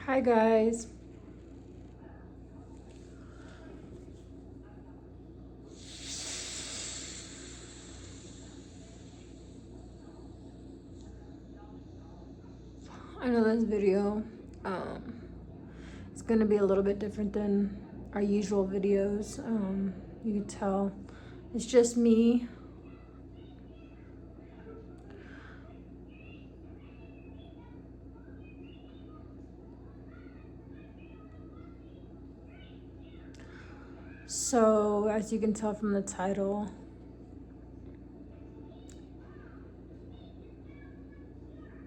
Hi guys. I know this video it's gonna be a little bit different than our usual videos. You can tell it's just me. So as you can tell from the title,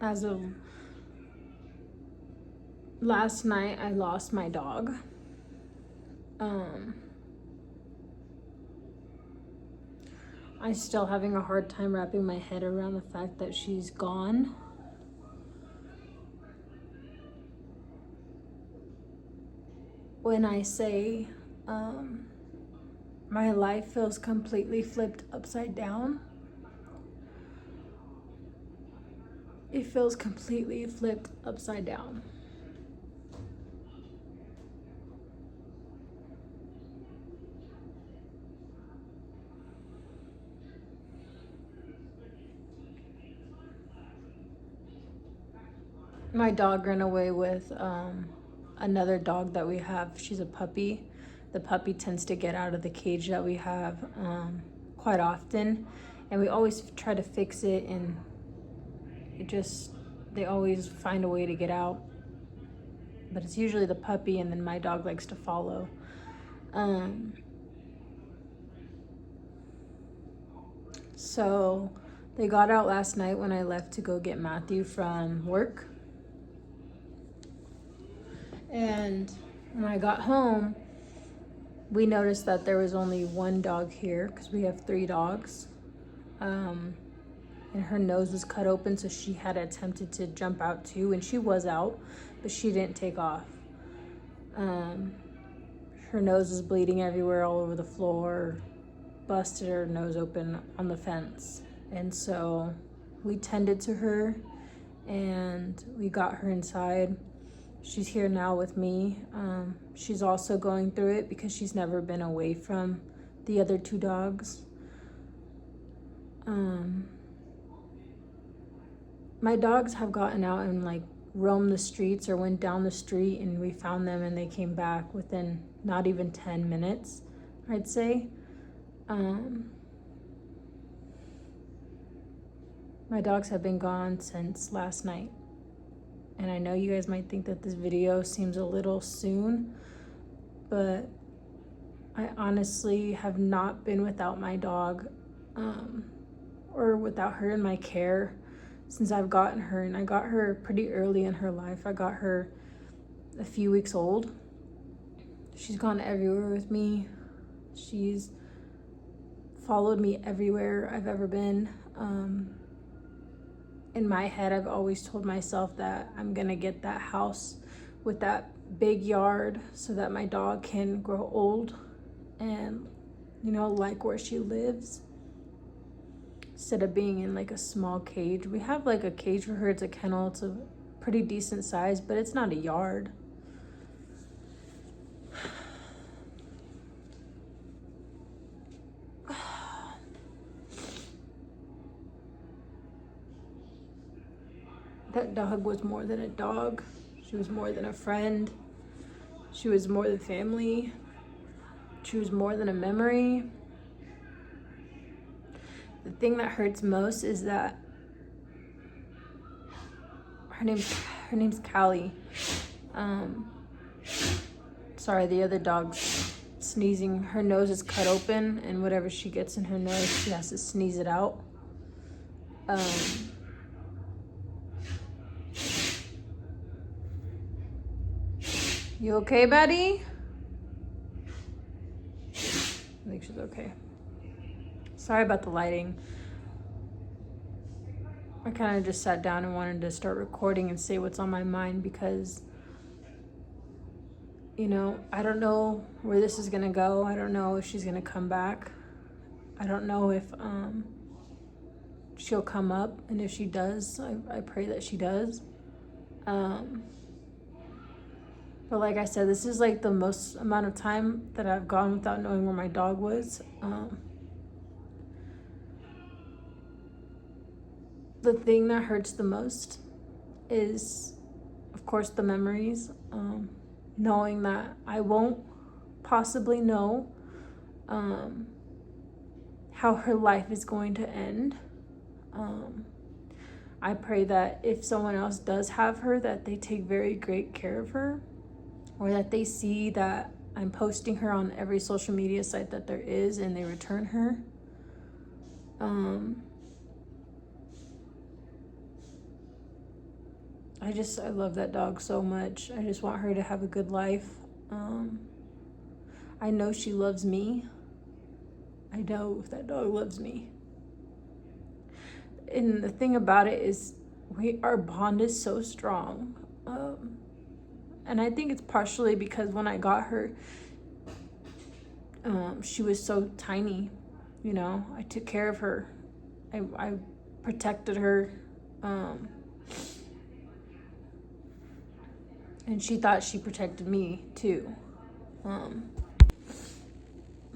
as of last night, I lost my dog. I'm still having a hard time wrapping my head around the fact that she's gone. When I say my life feels completely flipped upside down, it feels completely flipped upside down. My dog ran away with another dog that we have. She's a puppy. The puppy tends to get out of the cage that we have quite often, and we always try to fix it, and they always find a way to get out. But it's usually the puppy, and then my dog likes to follow. So they got out last night when I left to go get Matthew from work. And when I got home, we noticed that there was only one dog here because we have 3 dogs. And her nose was cut open, so she had attempted to jump out too, and she was out, but she didn't take off. Her nose was bleeding everywhere, all over the floor, busted her nose open on the fence. And so we tended to her and we got her inside. She's here now with me. She's also going through it because she's never been away from the other 2 dogs. My dogs have gotten out and like roamed the streets or went down the street, and we found them and they came back within not even 10 minutes, I'd say. My dogs have been gone since last night. And I know you guys might think that this video seems a little soon, but I honestly have not been without my dog or without her in my care since I've gotten her. And I got her pretty early in her life. I got her a few weeks old. She's gone everywhere with me. She's followed me everywhere I've ever been. In my head, I've always told myself that I'm gonna get that house with that big yard so that my dog can grow old and, like where she lives, instead of being in like a small cage. We have like a cage for her. It's a kennel. It's a pretty decent size, but it's not a yard. That dog was more than a dog. She was more than a friend. She was more than family. She was more than a memory. The thing that hurts most is that her name's Cali. Sorry, the other dog's sneezing. Her nose is cut open, and whatever she gets in her nose, she has to sneeze it out. You okay, buddy? I think she's okay. Sorry about the lighting. I kind of just sat down and wanted to start recording and say what's on my mind because, I don't know where this is gonna go. I don't know if she's gonna come back. I don't know if she'll come up, and if she does, I pray that she does. But like I said, this is like the most amount of time that I've gone without knowing where my dog was. The thing that hurts the most is, of course, the memories. Knowing that I won't possibly know how her life is going to end. I pray that if someone else does have her, that they take very great care of her, or that they see that I'm posting her on every social media site that there is and they return her. I love that dog so much. I just want her to have a good life. I know she loves me. I know that dog loves me. And the thing about it is, our bond is so strong. And I think it's partially because when I got her, she was so tiny, you know. I took care of her. I protected her. And she thought she protected me too.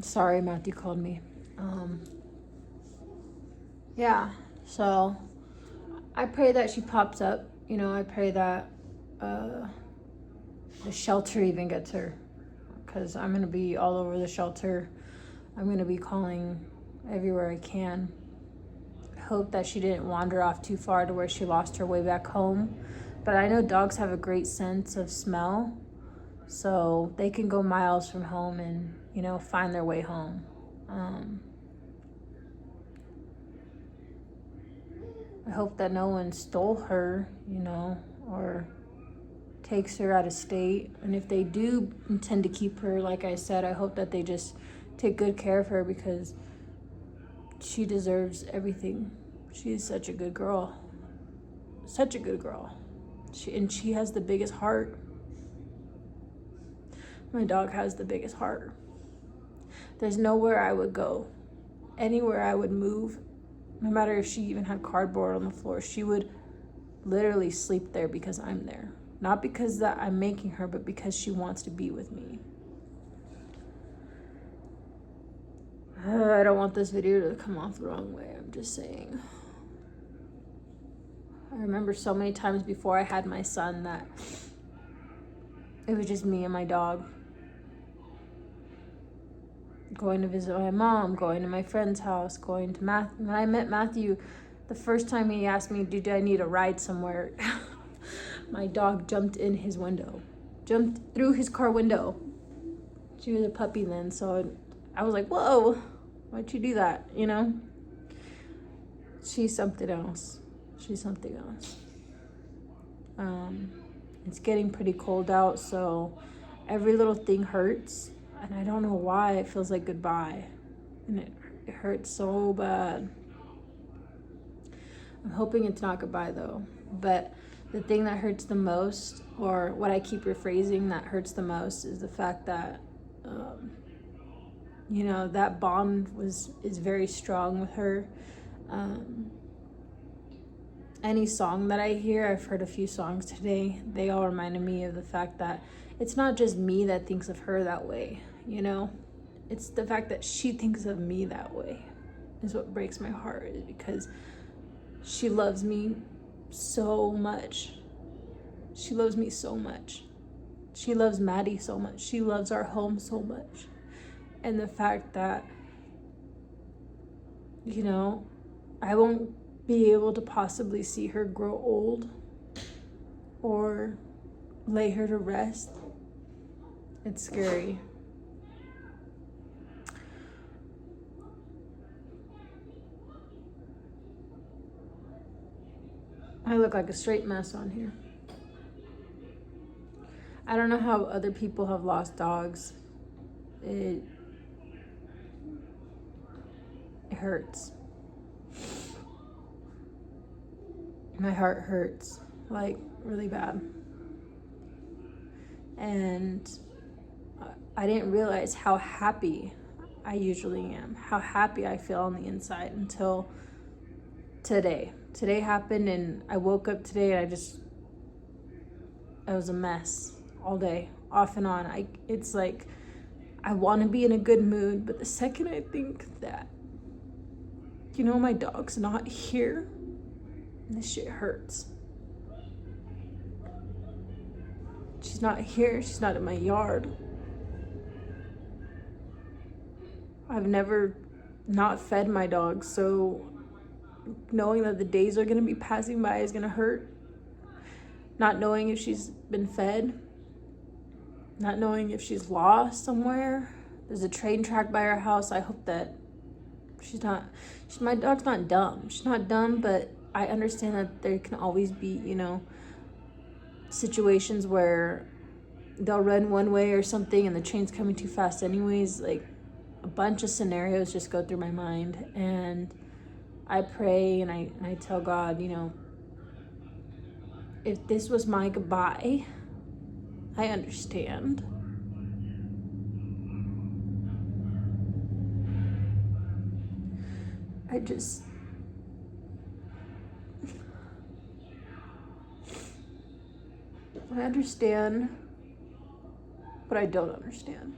Sorry, Matthew called me. Yeah, so I pray that she pops up. You know, I pray that the shelter even gets her, because I'm going to be all over the shelter. I'm going to be calling everywhere I can. I hope that she didn't wander off too far to where she lost her way back home. But I know dogs have a great sense of smell, so they can go miles from home and, you know, find their way home. I hope that no one stole her, you know, or takes her out of state. And if they do intend to keep her, like I said, I hope that they just take good care of her, because she deserves everything. She is such a good girl. Such a good girl. She has the biggest heart. My dog has the biggest heart. There's nowhere I would go, anywhere I would move, no matter if she even had cardboard on the floor, she would literally sleep there because I'm there. Not because that I'm making her, but because she wants to be with me. I don't want this video to come off the wrong way, I'm just saying. I remember so many times before I had my son that it was just me and my dog. Going to visit my mom, going to my friend's house, going to When I met Matthew, the first time he asked me, "Did I need a ride somewhere?" My dog jumped in his window, jumped through his car window. She was a puppy then, so I was like, "Whoa, why'd you do that?" You know? She's something else. She's something else. It's getting pretty cold out, so every little thing hurts, and I don't know why it feels like goodbye, and it hurts so bad. I'm hoping it's not goodbye though, but the thing that hurts the most, or what I keep rephrasing that hurts the most, is the fact that you know, that bond is very strong with her. Any song that I hear, I've heard a few songs today, they all reminded me of the fact that it's not just me that thinks of her that way, you know? It's the fact that she thinks of me that way is what breaks my heart, is because she loves me so much. She loves me so much. She loves Maddie so much. She loves our home so much. And the fact that, you know, I won't be able to possibly see her grow old or lay her to rest, it's scary. I look like a straight mess on here. I don't know how other people have lost dogs. It hurts. My heart hurts, like, really bad. And I didn't realize how happy I usually am, how happy I feel on the inside until today. Today happened, and I woke up today and I was a mess all day, off and on. It's like I want to be in a good mood, but the second I think that, my dog's not here, this shit hurts. She's not here. She's not in my yard. I've never not fed my dog, so knowing that the days are going to be passing by is going to hurt. Not knowing if she's been fed. Not knowing if she's lost somewhere. There's a train track by our house. I hope that my dog's not dumb. She's not dumb, but I understand that there can always be, situations where they'll run one way or something and the train's coming too fast anyways. Like, a bunch of scenarios just go through my mind, and I pray and I tell God, if this was my goodbye, I understand. I understand, but I don't understand.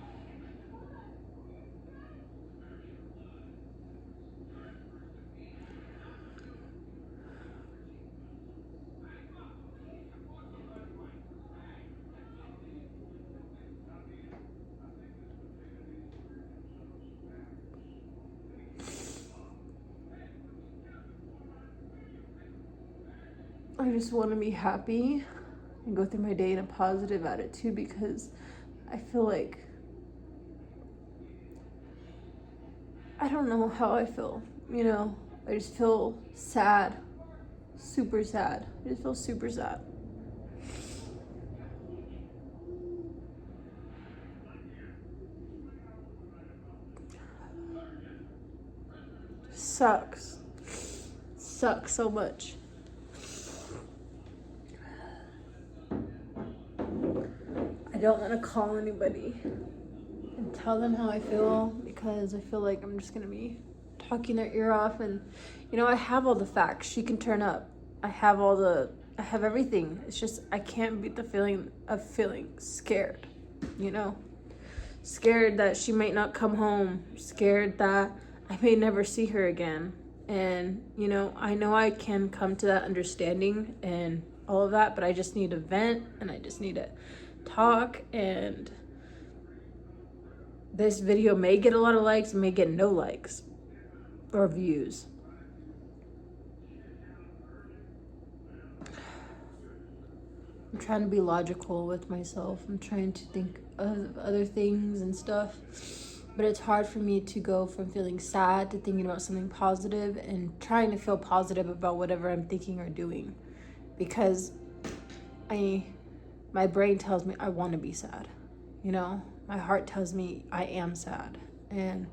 I just want to be happy and go through my day in a positive attitude, because I feel like I don't know how I feel, I just feel sad, super sad. I just feel super sad. Sucks so much. I don't want to call anybody and tell them how I feel, because I feel like I'm just going to be talking their ear off. And, I have all the facts. She can turn up. I have everything. It's just, I can't beat the feeling of feeling scared, Scared that she might not come home. Scared that I may never see her again. And, I know I can come to that understanding and all of that, but I just need to vent, and I just need to talk. And this video may get a lot of likes, may get no likes or views. I'm trying to be logical with myself. I'm trying to think of other things and stuff, but it's hard for me to go from feeling sad to thinking about something positive and trying to feel positive about whatever I'm thinking or doing, because my brain tells me I want to be sad, my heart tells me I am sad, and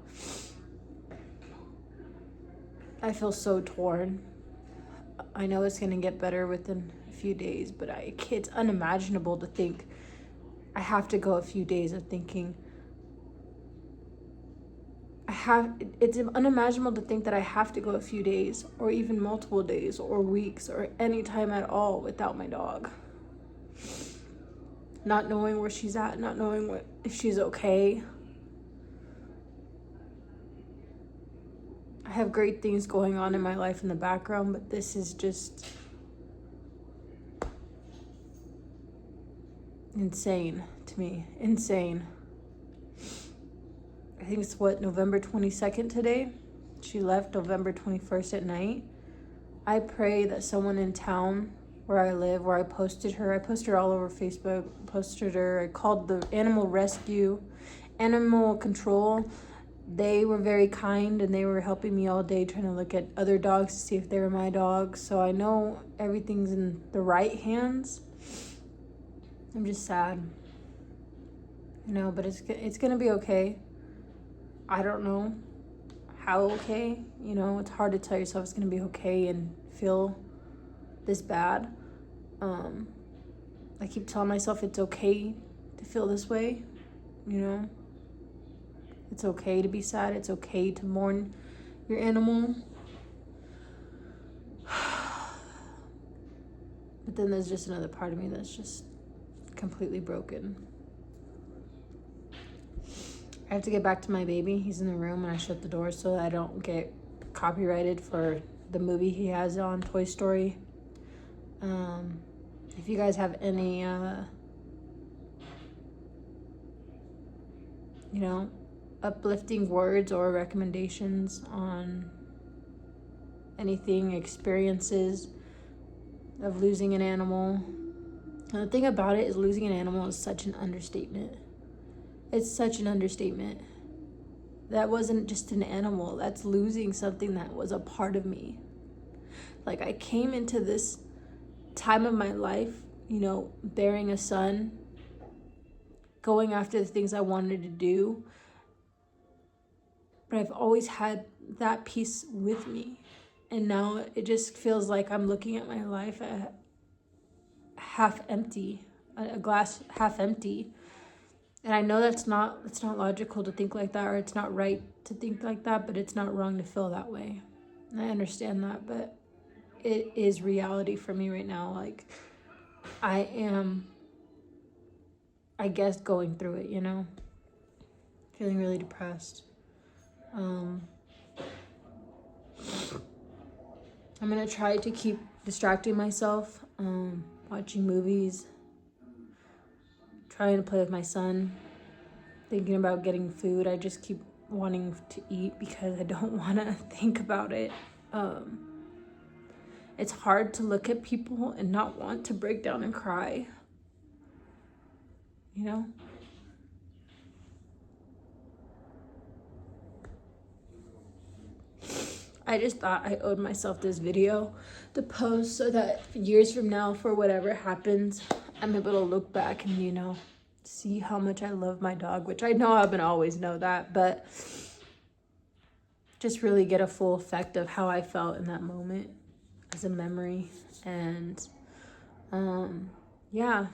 I feel so torn. I know it's going to get better within a few days, but it's unimaginable to think I have to go a few days of thinking it's unimaginable to think that I have to go a few days or even multiple days or weeks or any time at all without my dog. Not knowing where she's at, not knowing if she's okay. I have great things going on in my life in the background, but this is just insane to me. Insane. I think it's November 22nd today. She left November 21st at night. I pray that someone in town where I live, where I posted her all over Facebook, posted her. I called the animal rescue, animal control. They were very kind, and they were helping me all day trying to look at other dogs to see if they were my dogs. So I know everything's in the right hands. I'm just sad, but it's gonna be okay. I don't know how okay, it's hard to tell yourself it's gonna be okay and feel this bad. I keep telling myself it's okay to feel this way, It's okay to be sad. It's okay to mourn your animal. But then there's just another part of me that's just completely broken. I have to get back to my baby. He's in the room and I shut the door so that I don't get copyrighted for the movie he has on, Toy Story. If you guys have any, uplifting words or recommendations on anything, experiences of losing an animal. And the thing about it is losing an animal is such an understatement. It's such an understatement. That wasn't just an animal. That's losing something that was a part of me. Like, I came into this time of my life, bearing a son, going after the things I wanted to do. But I've always had that piece with me. And now it just feels like I'm looking at my life half empty, a glass half empty. And I know it's not logical to think like that, or it's not right to think like that, but it's not wrong to feel that way. And I understand that, but it is reality for me right now. Like, I am, I guess, going through it, feeling really depressed. I'm gonna try to keep distracting myself, watching movies, trying to play with my son, thinking about getting food. I just keep wanting to eat because I don't want to think about it. It's hard to look at people and not want to break down and cry, I just thought I owed myself this video to post so that years from now, for whatever happens, I'm able to look back and, see how much I love my dog, which I know I've been always know that, but just really get a full effect of how I felt in that moment as a memory. And yeah,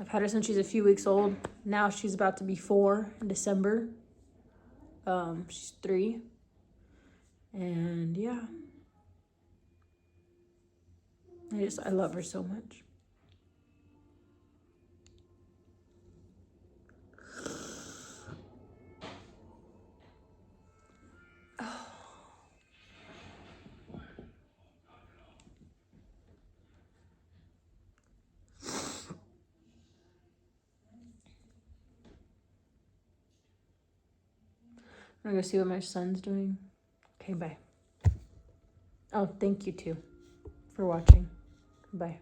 I've had her since she's a few weeks old. Now she's about to be 4 in December. She's 3. And yeah, I love her so much. I'm gonna go see what my son's doing. Okay, bye. Oh, thank you too for watching. Bye.